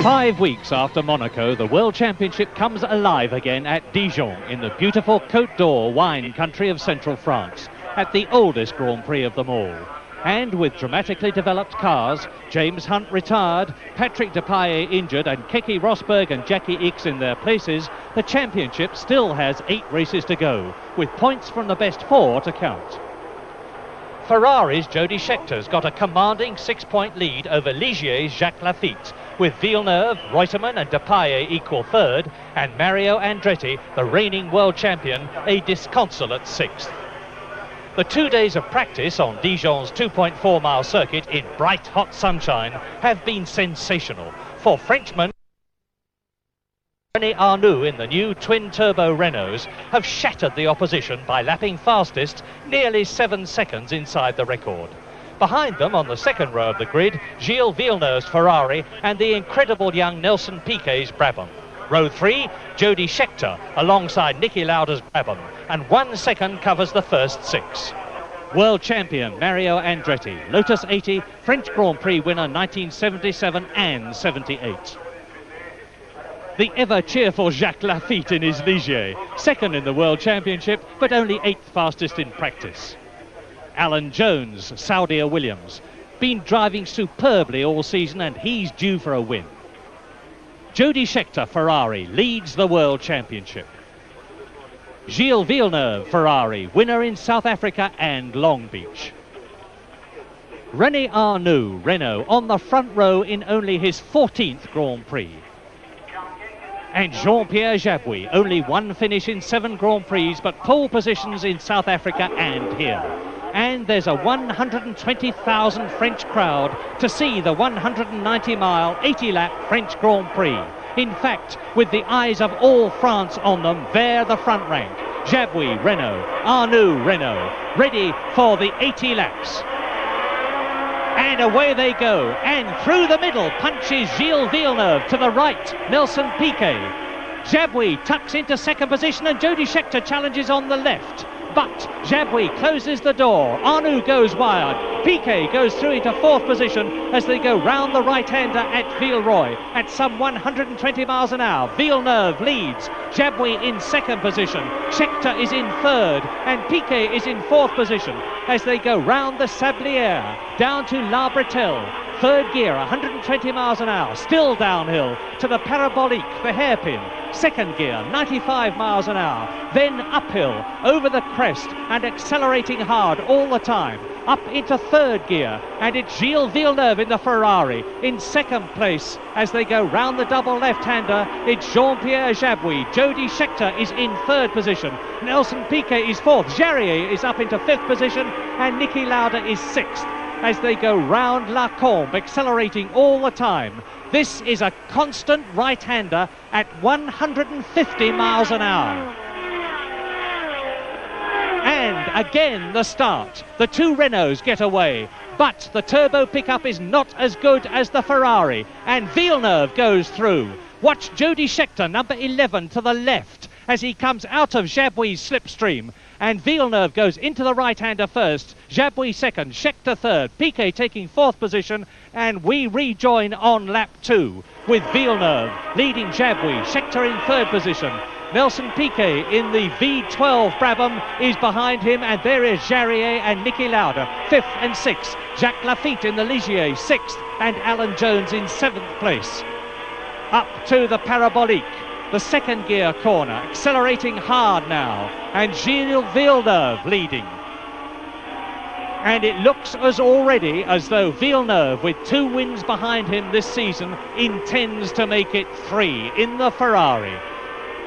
5 weeks after Monaco, the World Championship comes alive again at Dijon in the beautiful Côte d'Or wine country of central France, at the oldest Grand Prix of them all. And with dramatically developed cars, James Hunt retired, Patrick Depailler injured and Keke Rosberg and Jackie Ickx in their places, the championship still has 8 races to go, with points from the best 4 to count. Ferrari's Jody Scheckter's got a commanding 6-point lead over Ligier's Jacques Laffite, with Villeneuve, Reutemann and Depailler equal third, and Mario Andretti, the reigning world champion, a disconsolate 6th. The 2 days of practice on Dijon's 2.4-mile circuit in bright hot sunshine have been sensational for Frenchmen. Arnoux in the new twin-turbo Renaults have shattered the opposition by lapping fastest nearly 7 seconds inside the record. Behind them on the second row of the grid, Gilles Villeneuve's Ferrari and the incredible young Nelson Piquet's Brabham. Row 3, Jody Scheckter alongside Niki Lauda's Brabham, and 1 second covers the first 6. World champion Mario Andretti, Lotus 80, French Grand Prix winner 1977 and 78. The ever-cheerful Jacques Laffite in his Ligier, second in the World Championship, but only 8th fastest in practice. Alan Jones, Saudia Williams, been driving superbly all season and he's due for a win. Jody Scheckter, Ferrari, leads the World Championship. Gilles Villeneuve, Ferrari, winner in South Africa and Long Beach. René Arnoux, Renault, on the front row in only his 14th Grand Prix. And Jean-Pierre Jabouille, only 1 finish in 7 Grand Prix, but pole positions in South Africa and here. And there's a 120,000 French crowd to see the 190-mile, 80-lap French Grand Prix. In fact, with the eyes of all France on them, they're the front rank. Jabouille, Renault, Arnoux, Renault, ready for the 80 laps. And away they go, and through the middle punches Gilles Villeneuve, to the right Nelson Piquet. Jabouille tucks into second position and Jody Scheckter challenges on the left. But Jabouille closes the door, Arnoux goes wide, Piquet goes through into 4th position as they go round the right-hander at Villeroy at some 120 miles an hour. Villeneuve leads, Jabouille in 2nd position, Scheckter is in 3rd and Piquet is in 4th position as they go round the Sablière down to La Bretelle. 3rd gear, 120 miles an hour, still downhill to the Parabolique, the hairpin. 2nd gear, 95 miles an hour, then uphill over the crest and accelerating hard all the time. Up into 3rd gear, and it's Gilles Villeneuve in the Ferrari in 2nd place as they go round the double left-hander. It's Jean-Pierre Jabouille. Jody Scheckter is in 3rd position. Nelson Piquet is 4th. Jarier is up into 5th position, and Niki Lauda is 6th. As they go round La Combe, accelerating all the time. This is a constant right-hander at 150 miles an hour. And again the start. The 2 Renaults get away, but the turbo pickup is not as good as the Ferrari, and Villeneuve goes through. Watch Jody Scheckter, number 11, to the left as he comes out of Jabouille's slipstream. And Villeneuve goes into the right-hander first, Jabouille 2nd, Scheckter 3rd, Piquet taking 4th position, and we rejoin on lap 2 with Villeneuve leading Jabouille, Scheckter in 3rd position. Nelson Piquet in the V12 Brabham is behind him, and there is Jarier and Niki Lauda, 5th and 6th. Jacques Laffite in the Ligier, 6th, and Alan Jones in 7th place. Up to the Parabolique. The 2nd gear corner, accelerating hard now, and Gilles Villeneuve leading. And it looks already as though Villeneuve, with 2 wins behind him this season, intends to make it 3 in the Ferrari.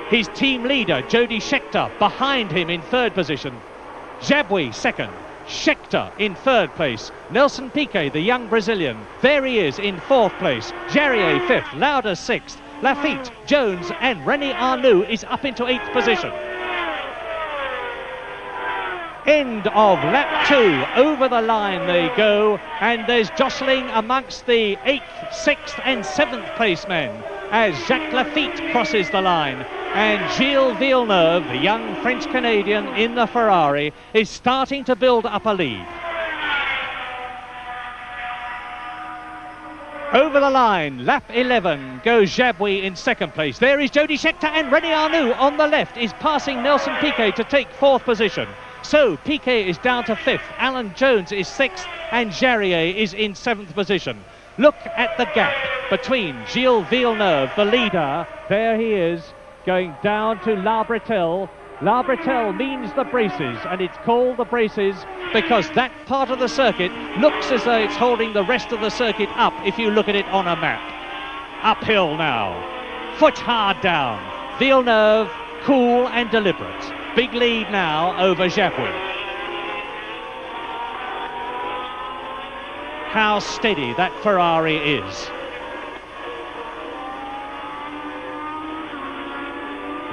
His team leader, Jody Scheckter, behind him in 3rd position. Jabouille 2nd, Scheckter in 3rd place. Nelson Piquet, the young Brazilian, there he is in 4th place. Jarier 5th, Lauda 6th. Laffite, Jones and René Arnoux is up into 8th position. End of lap 2, over the line they go, and there's jostling amongst the 8th, 6th and 7th place men as Jacques Laffite crosses the line, and Gilles Villeneuve, the young French-Canadian in the Ferrari, is starting to build up a lead. Over the line, lap 11, goes Jabouille in second place. There is Jody Scheckter, and René Arnoux on the left is passing Nelson Piquet to take fourth position. So Piquet is down to fifth, Alan Jones is sixth, and Jarier is in seventh position. Look at the gap between Gilles Villeneuve, the leader. There he is, going down to La Bretelle. La Bretelle means the braces, and it's called the braces because that part of the circuit looks as though it's holding the rest of the circuit up if you look at it on a map. Uphill now, foot hard down. Villeneuve, cool and deliberate. Big lead now over Jabouille. How steady that Ferrari is.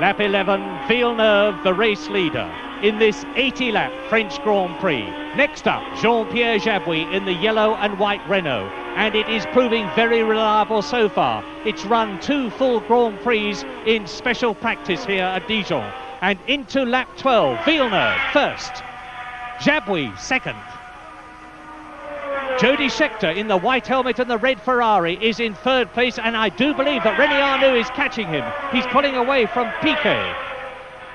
Lap 11, Villeneuve, the race leader in this 80-lap French Grand Prix. Next up, Jean-Pierre Jabouille in the yellow and white Renault, and it is proving very reliable so far. It's run 2 full Grand Prix in special practice here at Dijon. And into lap 12, Villeneuve first, Jabouille second. Jody Scheckter in the white helmet and the red Ferrari is in third place, and I do believe that René Arnoux is catching him. He's pulling away from Piquet.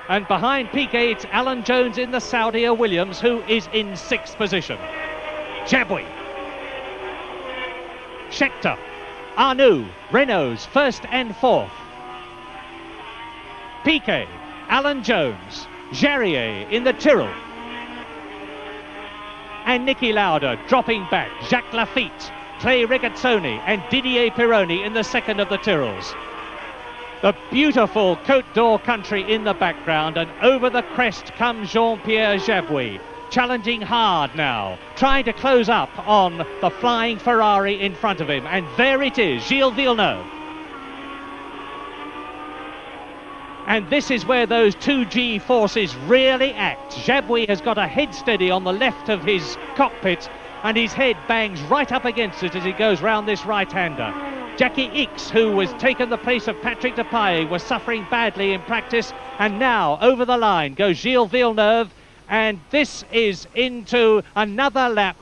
And behind Piquet, it's Alan Jones in the Saudi Williams, who is in sixth position. Jabouille, Scheckter, Arnoux, Renault's first and fourth. Piquet, Alan Jones, Jarier in the Tyrrell. And Niki Lauda dropping back, Jacques Lafitte, Clay Regazzoni and Didier Pironi in the second of the Tyrrells. The beautiful Côte d'Or country in the background, and over the crest comes Jean-Pierre Jabouille, challenging hard now, trying to close up on the flying Ferrari in front of him, and there it is, Gilles Villeneuve. And this is where those 2G forces really act. Jabouille has got a head steady on the left of his cockpit, and his head bangs right up against it as he goes round this right-hander. Jackie Ickx, who was taken the place of Patrick Depailler, was suffering badly in practice, and now over the line goes Gilles Villeneuve, and this is into another lap.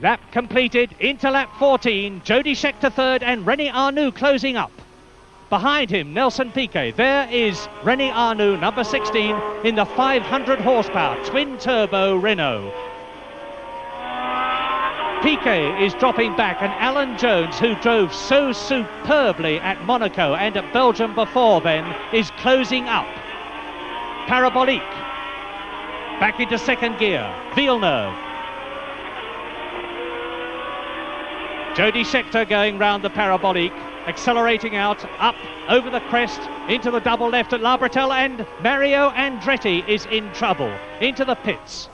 Lap completed, into lap 14, Jody Scheckter third and René Arnoux closing up. Behind him, Nelson Piquet. There is René Arnoux, number 16, in the 500 horsepower twin-turbo Renault. Piquet is dropping back, and Alan Jones, who drove so superbly at Monaco and at Belgium before then, is closing up. Parabolique. Back into second gear. Villeneuve. Jody Scheckter going round the parabolique, accelerating out, up over the crest, into the double left at La Bretelle, and Mario Andretti is in trouble, into the pits.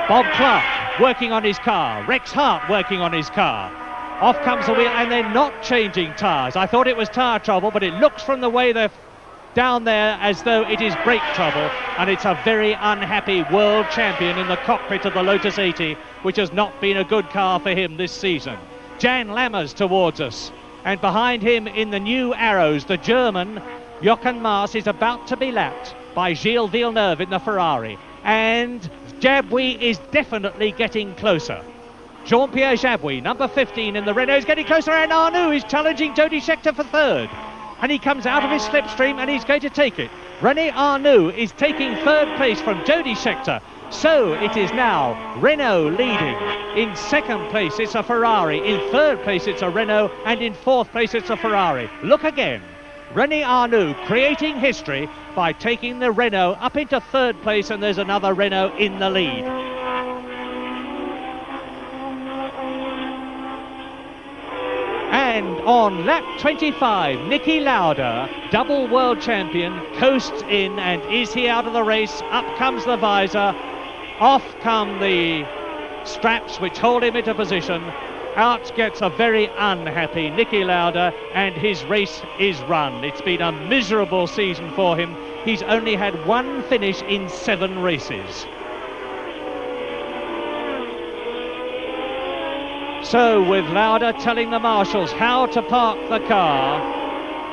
Bob Clark working on his car, Rex Hart working on his car. Off comes the wheel, and they're not changing tyres. I thought it was tyre trouble, but it looks from the way they're down there as though it is brake trouble, and it's a very unhappy world champion in the cockpit of the Lotus 80, which has not been a good car for him this season. Jan Lammers towards us, and behind him in the new Arrows, the German Jochen Maas is about to be lapped by Gilles Villeneuve in the Ferrari, and Jabouille is definitely getting closer. Jean-Pierre Jabouille, number 15 in the Renault, is getting closer, and Arnoux is challenging Jody Scheckter for third. And he comes out of his slipstream and he's going to take it. René Arnoux is taking third place from Jody Scheckter. So it is now Renault leading. In second place it's a Ferrari, in third place it's a Renault, and in fourth place it's a Ferrari. Look again, René Arnoux creating history by taking the Renault up into third place, and there's another Renault in the lead. And on lap 25, Niki Lauda, double world champion, coasts in, and is he out of the race? Up comes the visor, off come the straps which hold him into position. Out gets a very unhappy Niki Lauda, and his race is run. It's been a miserable season for him. He's only had one finish in 7 races. So with Lauda telling the marshals how to park the car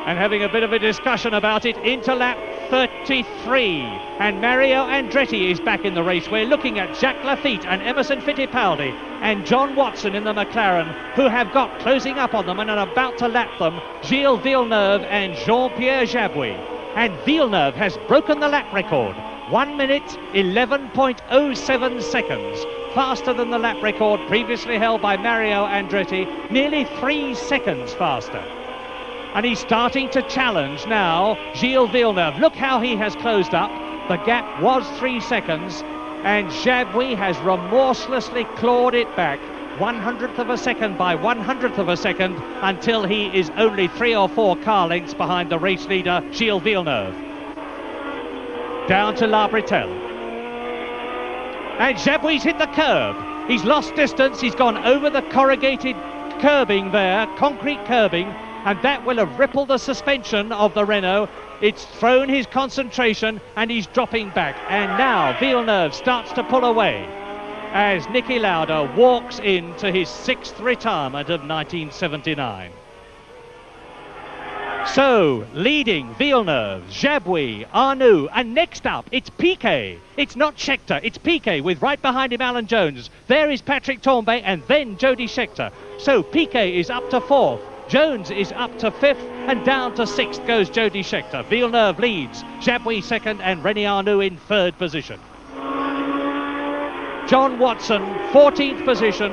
and having a bit of a discussion about it, into lap 33. And Mario Andretti is back in the race. We're looking at Jacques Lafitte and Emerson Fittipaldi and John Watson in the McLaren, who have got closing up on them and are about to lap them, Gilles Villeneuve and Jean-Pierre Jabouille. And Villeneuve has broken the lap record, 1 minute 11.07 seconds, faster than the lap record previously held by Mario Andretti, nearly 3 seconds faster. And he's starting to challenge now Gilles Villeneuve. Look how he has closed up. The gap was 3 seconds, and Jabouille has remorselessly clawed it back 100th of a second by 100th of a second until he is only 3 or 4 car lengths behind the race leader, Gilles Villeneuve. Down to La Bretelle. And Jabouille's hit the curb. He's lost distance. He's gone over the corrugated curbing there, concrete curbing, and that will have rippled the suspension of the Renault. It's thrown his concentration and he's dropping back. And now Villeneuve starts to pull away as Niki Lauda walks into his 6th retirement of 1979. So, leading Villeneuve, Jabouille, Arnoux, and next up, it's Piquet. It's not Scheckter, it's Piquet with right behind him Alan Jones. There is Patrick Tambay and then Jody Scheckter. So Piquet is up to 4th. Jones is up to 5th, and down to 6th goes Jody Scheckter. Villeneuve leads, Jabouille 2nd and René Arnoux in 3rd position. John Watson, 14th position,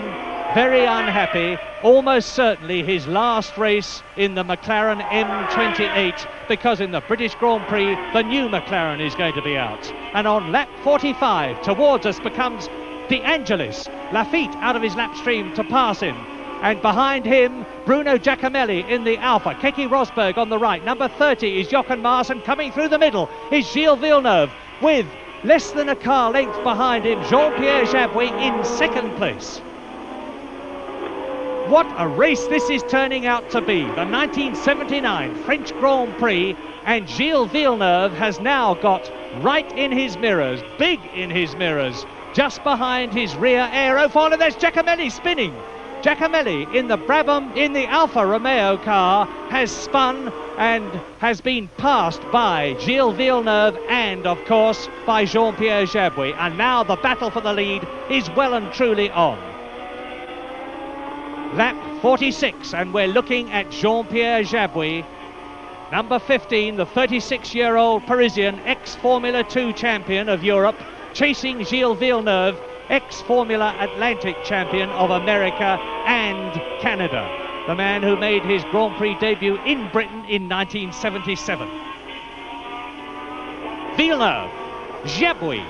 very unhappy, almost certainly his last race in the McLaren M28, because in the British Grand Prix the new McLaren is going to be out. And on lap 45 towards us becomes De Angelis, Lafitte out of his lap stream to pass him. And behind him, Bruno Giacomelli in the Alfa. Keke Rosberg on the right. Number 30 is Jochen Maas, and coming through the middle is Gilles Villeneuve with less than a car length behind him, Jean-Pierre Jabouille in 2nd place. What a race this is turning out to be. The 1979 French Grand Prix, and Gilles Villeneuve has now got right in his mirrors, big in his mirrors, just behind his rear aerofoil, and there's Giacomelli spinning. Giacomelli in the Brabham, in the Alfa Romeo car, has spun and has been passed by Gilles Villeneuve and, of course, by Jean-Pierre Jabouille. And now the battle for the lead is well and truly on. Lap 46, and we're looking at Jean-Pierre Jabouille, number 15, the 36-year-old Parisian, ex-Formula 2 champion of Europe, chasing Gilles Villeneuve, ex-Formula Atlantic champion of America and Canada, the man who made his Grand Prix debut in Britain in 1977. Villeneuve, Jabouille,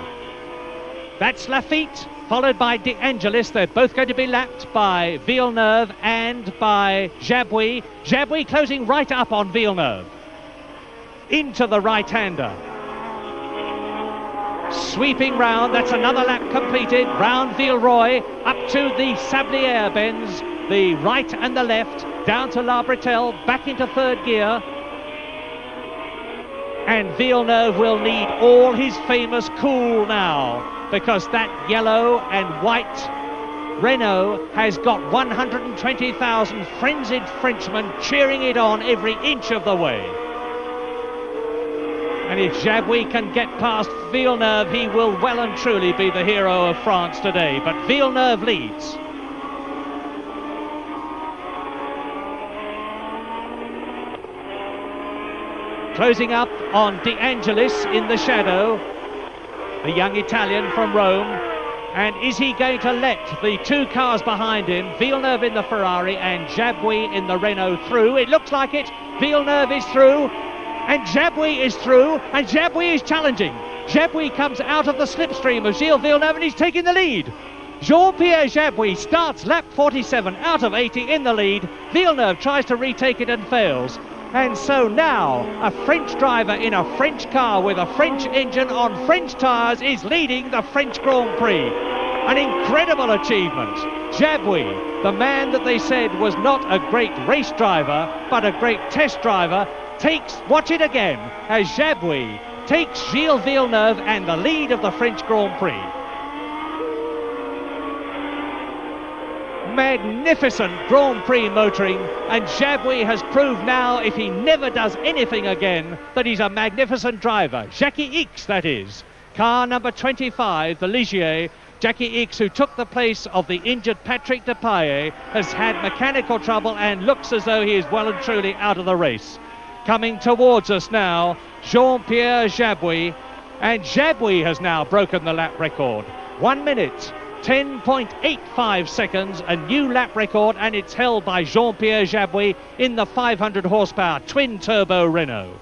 that's Lafitte, followed by De Angelis. They're both going to be lapped by Villeneuve and by Jabouille. Jabouille closing right up on Villeneuve, into the right-hander. Sweeping round, that's another lap completed, round Villeroy, up to the Sablière bends, the right and the left, down to La Bretelle, back into 3rd gear. And Villeneuve will need all his famous cool now, because that yellow and white Renault has got 120,000 frenzied Frenchmen cheering it on every inch of the way. And if Jabouille can get past Villeneuve, he will well and truly be the hero of France today. But Villeneuve leads. Closing up on De Angelis in the shadow, the young Italian from Rome. And is he going to let the 2 cars behind him, Villeneuve in the Ferrari and Jabouille in the Renault, through? It looks like it. Villeneuve is through. And Jabouille is through, and Jabouille is challenging. Jabouille comes out of the slipstream of Gilles Villeneuve, and he's taking the lead. Jean-Pierre Jabouille starts lap 47 out of 80 in the lead. Villeneuve tries to retake it and fails. And so now a French driver in a French car with a French engine on French tyres is leading the French Grand Prix. An incredible achievement. Jabouille, the man that they said was not a great race driver, but a great test driver, watch it again, as Jabouille takes Gilles Villeneuve and the lead of the French Grand Prix. Magnificent Grand Prix motoring, and Jabouille has proved now, if he never does anything again, that he's a magnificent driver. Jackie X, that is. Car number 25, the Ligier. Jackie X, who took the place of the injured Patrick Depailler, has had mechanical trouble and looks as though he is well and truly out of the race. Coming towards us now, Jean-Pierre Jabouille, and Jabouille has now broken the lap record. 1 minute, 10.85 seconds, a new lap record, and it's held by Jean-Pierre Jabouille in the 500 horsepower twin-turbo Renault.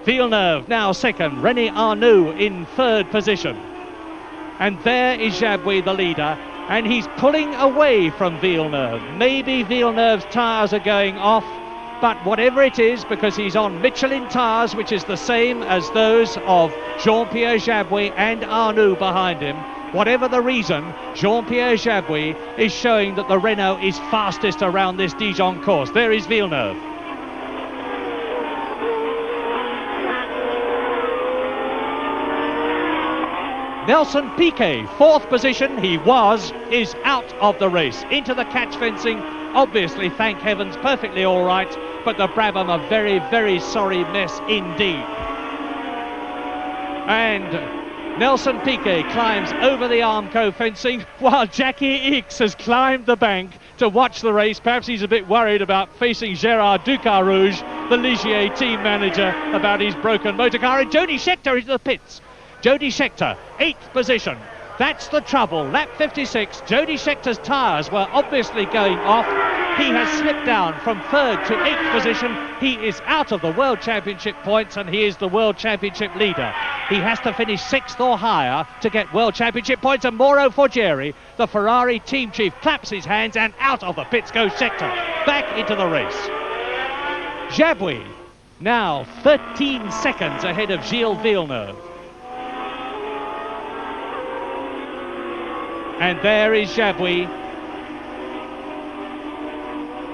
Villeneuve now second, René Arnoux in third position. And there is Jabouille, the leader, and he's pulling away from Villeneuve. Maybe Villeneuve's tyres are going off, but whatever it is, because he's on Michelin tyres, which is the same as those of Jean-Pierre Jabouille and Arnoux behind him, whatever the reason, Jean-Pierre Jabouille is showing that the Renault is fastest around this Dijon course. There is Villeneuve. Nelson Piquet, fourth position, is out of the race. Into the catch fencing, obviously, thank heavens, perfectly all right, but the Brabham a very, very sorry mess indeed. And Nelson Piquet climbs over the Armco fencing, while Jackie X has climbed the bank to watch the race. Perhaps he's a bit worried about facing Gérard Ducarouge, the Ligier team manager, about his broken motor car. And Jody Scheckter into the pits. Jody Scheckter, 8th position. That's the trouble. Lap 56, Jody Scheckter's tyres were obviously going off. He has slipped down from 3rd to 8th position. He is out of the World Championship points, and he is the World Championship leader. He has to finish 6th or higher to get World Championship points. And Mauro Forgieri, the Ferrari team chief, claps his hands, and out of the pits goes Scheckter. Back into the race. Jabouille now 13 seconds ahead of Gilles Villeneuve. And there is Jabouille.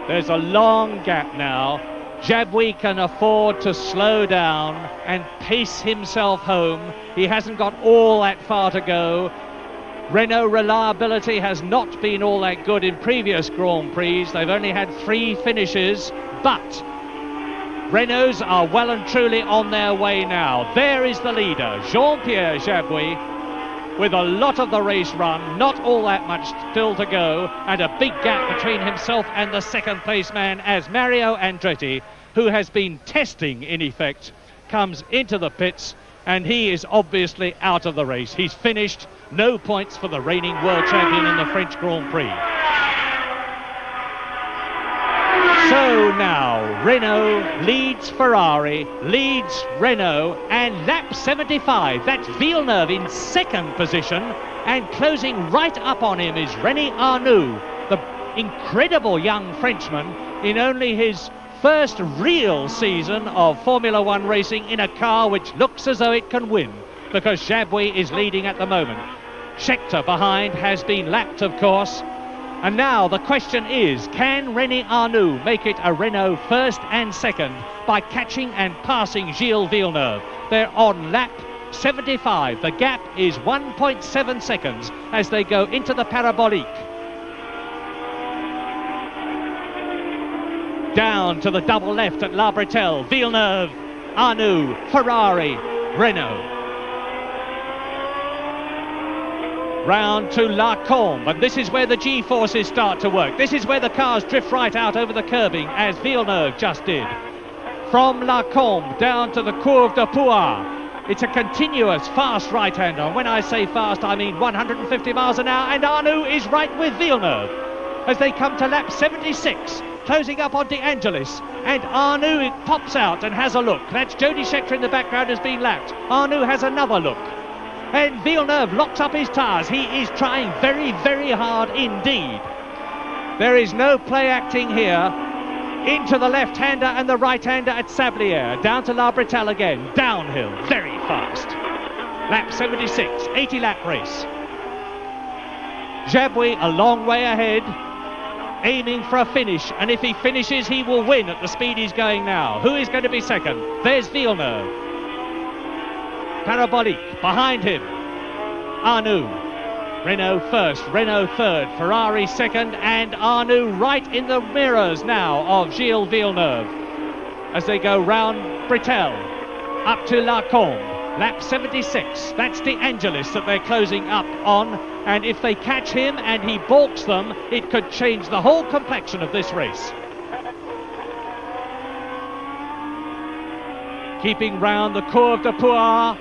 There's a long gap now. Jabouille can afford to slow down and pace himself home. He hasn't got all that far to go. Renault reliability has not been all that good in previous Grand Prix. They've only had 3 finishes, but Renaults are well and truly on their way now. There is the leader, Jean-Pierre Jabouille, with a lot of the race run, not all that much still to go, and a big gap between himself and the second place man, as Mario Andretti, who has been testing in effect, comes into the pits, and he is obviously out of the race. He's finished. No points for the reigning world champion in the French Grand Prix. So now Renault leads Ferrari, leads Renault, and lap 75, that's Villeneuve in second position, and closing right up on him is René Arnoux, the incredible young Frenchman in only his first real season of Formula One racing in a car which looks as though it can win, because Jabouille is leading at the moment. Scheckter behind has been lapped, of course. And now the question is, can René Arnoux make it a Renault first and second by catching and passing Gilles Villeneuve? They're on lap 75. The gap is 1.7 seconds as they go into the parabolique. Down to the double left at La Bretelle. Villeneuve, Arnoux, Ferrari, Renault. Round to La Combe, and this is where the G-forces start to work. This is where the cars drift right out over the curbing, as Villeneuve just did. From La Combe down to the Courbe de Pouar. It's a continuous fast right-hander. When I say fast, I mean 150 miles an hour, and Arnoux is right with Villeneuve as they come to lap 76, closing up on De Angelis, and Arnoux pops out and has a look. That's Jody Scheckter in the background has been lapped. Arnoux has another look. And Villeneuve locks up his tyres. He is trying very, very hard indeed. There is no play acting here. Into the left-hander and the right-hander at Sablières. Down to La Bretelle again. Downhill, very fast. Lap 76, 80-lap race. Jabouille a long way ahead, aiming for a finish. And if he finishes, he will win at the speed he's going now. Who is going to be second? There's Villeneuve. Parabolique behind him. Arnoux. Renault first, Renault third, Ferrari second, and Arnoux right in the mirrors now of Gilles Villeneuve as they go round Britel up to La Combe. Lap 76, that's De Angelis that they're closing up on, and if they catch him and he balks them, it could change the whole complexion of this race. Keeping round the Courbe de Pouar,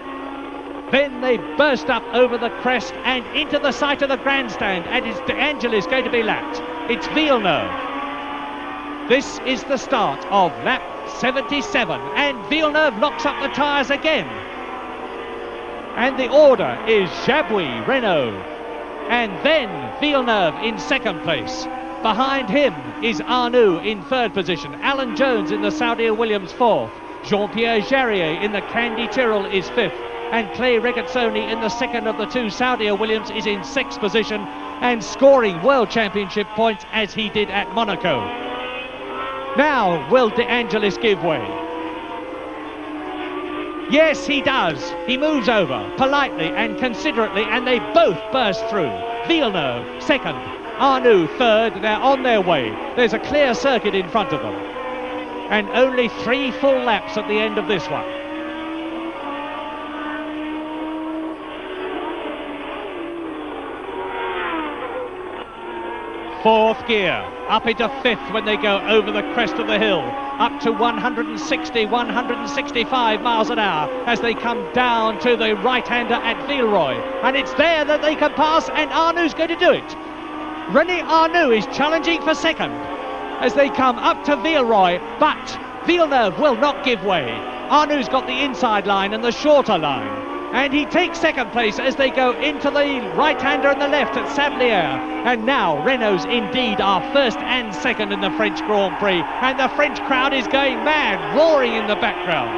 then they burst up over the crest and into the site of the grandstand, and it's De Angelis going to be lapped. It's Villeneuve. This is the start of lap 77, and Villeneuve locks up the tyres again. And the order is Jabouille, Renault, and then Villeneuve in second place. Behind him is Arnoux in third position, Alan Jones in the Saudi Williams fourth, Jean-Pierre Jarier in the Candy Tyrrell is fifth, and Clay Regazzoni in the second of the two Saudi Williams is in sixth position and scoring World Championship points as he did at Monaco. Now will De Angelis give way? Yes, he does. He moves over politely and considerately, and they both burst through. Villeneuve second, Arnoux third. They're on their way. There's a clear circuit in front of them, and only 3 full laps at the end of this one. Fourth gear, up into fifth when they go over the crest of the hill, up to 160, 165 miles an hour as they come down to the right-hander at Villeroy. And it's there that they can pass, and Arnoux going to do it. René Arnoux is challenging for second as they come up to Villeroy, but Villeneuve will not give way. Arnoux got the inside line and the shorter line, and he takes second place as they go into the right-hander and the left at Sablières. And now Renault's indeed are first and second in the French Grand Prix, and the French crowd is going mad, roaring in the background.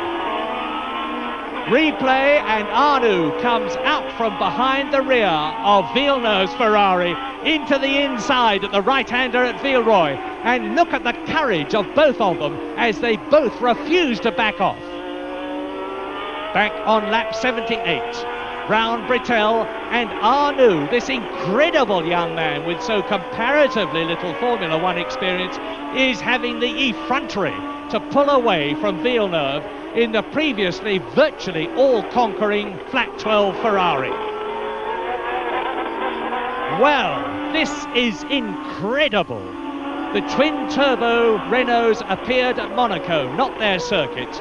Replay, and Arnoux comes out from behind the rear of Villeneuve's Ferrari into the inside at the right-hander at Villeroy, and look at the courage of both of them as they both refuse to back off. Back on lap 78, round Britel, and Arnoux, this incredible young man with so comparatively little Formula One experience, is having the effrontery to pull away from Villeneuve in the previously virtually all-conquering Flat 12 Ferrari. Well, this is incredible. The twin-turbo Renaults appeared at Monaco, not their circuit.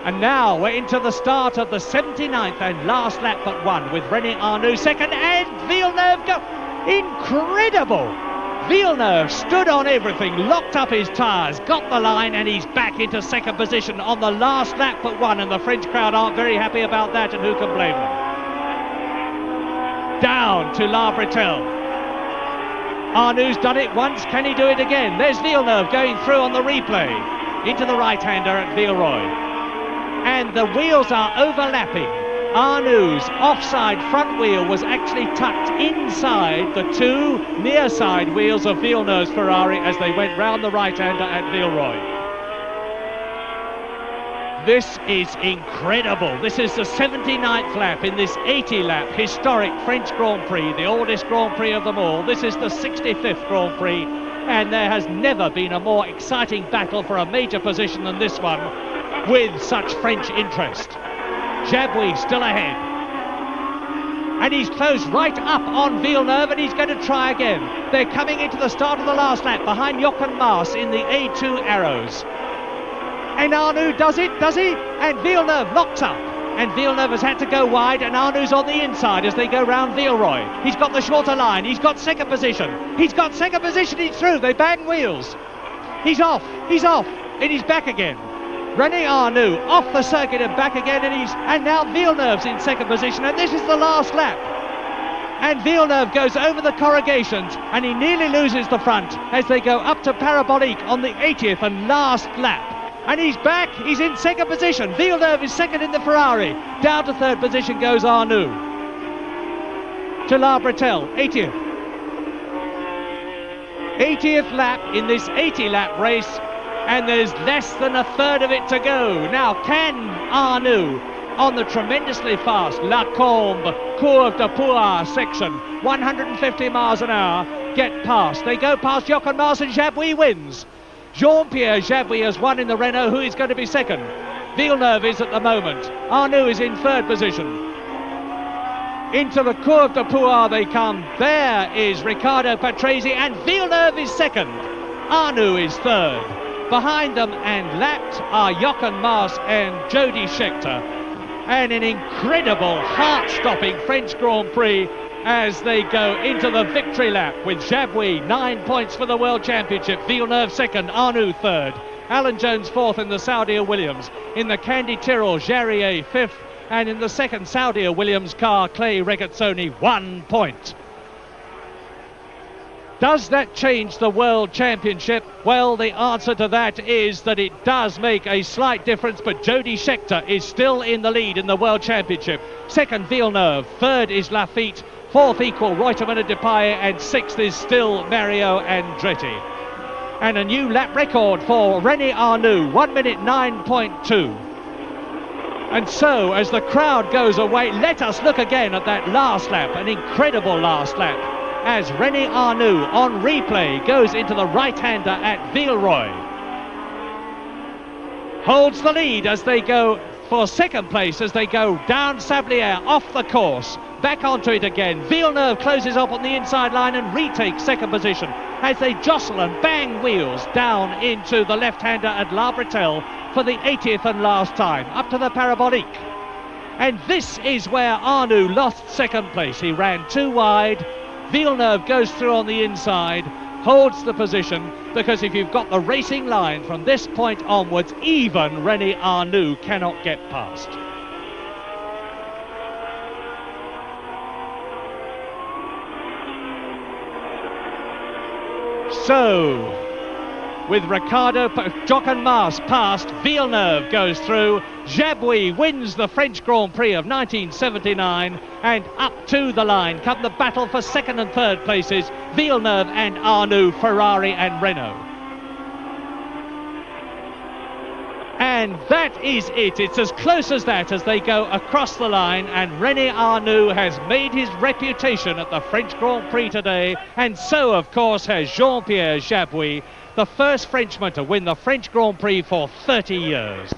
And now we're into the start of the 79th and last lap but one, with René Arnoux second and Villeneuve go. Incredible! Villeneuve stood on everything, locked up his tyres, got the line, and he's back into second position on the last lap but one, and the French crowd aren't very happy about that, and who can blame them? Down to La Bretelle. Arnoux's done it once, can he do it again? There's Villeneuve going through on the replay into the right-hander at Villeroy. And the wheels are overlapping. Arnoux's offside front wheel was actually tucked inside the two near side wheels of Villeneuve's Ferrari as they went round the right-hander at Villeroy. This is incredible. This is the 79th lap in this 80-lap historic French Grand Prix, the oldest Grand Prix of them all. This is the 65th Grand Prix, and there has never been a more exciting battle for a major position than this one, with such French interest. Jabouille still ahead, and he's closed right up on Villeneuve, and he's going to try again. They're coming into the start of the last lap behind Jochen Maas in the A2 Arrows, and Arnoux does it, does he? And Villeneuve locks up, and Villeneuve has had to go wide, and Arnoux's on the inside as they go round Villeroy. He's got the shorter line, he's got second position, he's through, they bang wheels. He's off, and he's back again. René Arnoux off the circuit and back again, and now Villeneuve's in second position, and this is the last lap. And Villeneuve goes over the corrugations, and he nearly loses the front as they go up to Parabolique on the 80th and last lap. And he's back, he's in second position. Villeneuve is second in the Ferrari. Down to third position goes Arnoux. To La Bretelle, 80th. 80th lap in this 80-lap race, and there's less than a third of it to go. Now, can Arnoux on the tremendously fast La Combe Courbe de Pouar section. 150 miles an hour, get past. They go past Jochen Mass and Jabouille wins. Jean-Pierre Jabouille has won in the Renault. Who is going to be second? Villeneuve is at the moment. Arnoux is in third position. Into the Courbe de Pouar they come. There is Riccardo Patrese, and Villeneuve is second. Arnoux is third. Behind them and lapped are Jochen Mass and Jody Scheckter. And an incredible, heart-stopping French Grand Prix as they go into the victory lap with Jabouille 9 points for the World Championship, Villeneuve second, Arnoux third, Alan Jones fourth in the Saudia Williams, in the Candy Tyrrell Jarrier fifth, and in the second Saudia Williams car Clay Regazzoni 1 point. Does that change the World Championship? Well, the answer to that is that it does make a slight difference, but Jody Scheckter is still in the lead in the World Championship. Second, Villeneuve. Third is Lafitte. Fourth equal, Reutemann and Depailler, and sixth is still Mario Andretti. And a new lap record for René Arnoux, 1 minute 9.2. And so, as the crowd goes away, let us look again at that last lap, an incredible last lap, as René Arnoux on replay goes into the right-hander at Villeroy. Holds the lead as they go for second place, as they go down Sablière, off the course, back onto it again. Villeneuve closes up on the inside line and retakes second position as they jostle and bang wheels down into the left-hander at La Bretelle for the 80th and last time, up to the Parabolique. And this is where Arnoux lost second place. He ran too wide. Villeneuve goes through on the inside, holds the position, because if you've got the racing line from this point onwards, even René Arnoux cannot get past. So, with Jochen Mass past, Villeneuve goes through, Jabouille wins the French Grand Prix of 1979, and up to the line come the battle for second and third places, Villeneuve and Arnoux, Ferrari and Renault. And that is it. It's as close as that as they go across the line, and René Arnoux has made his reputation at the French Grand Prix today, and so of course has Jean-Pierre Jabouille, the first Frenchman to win the French Grand Prix for 30 years.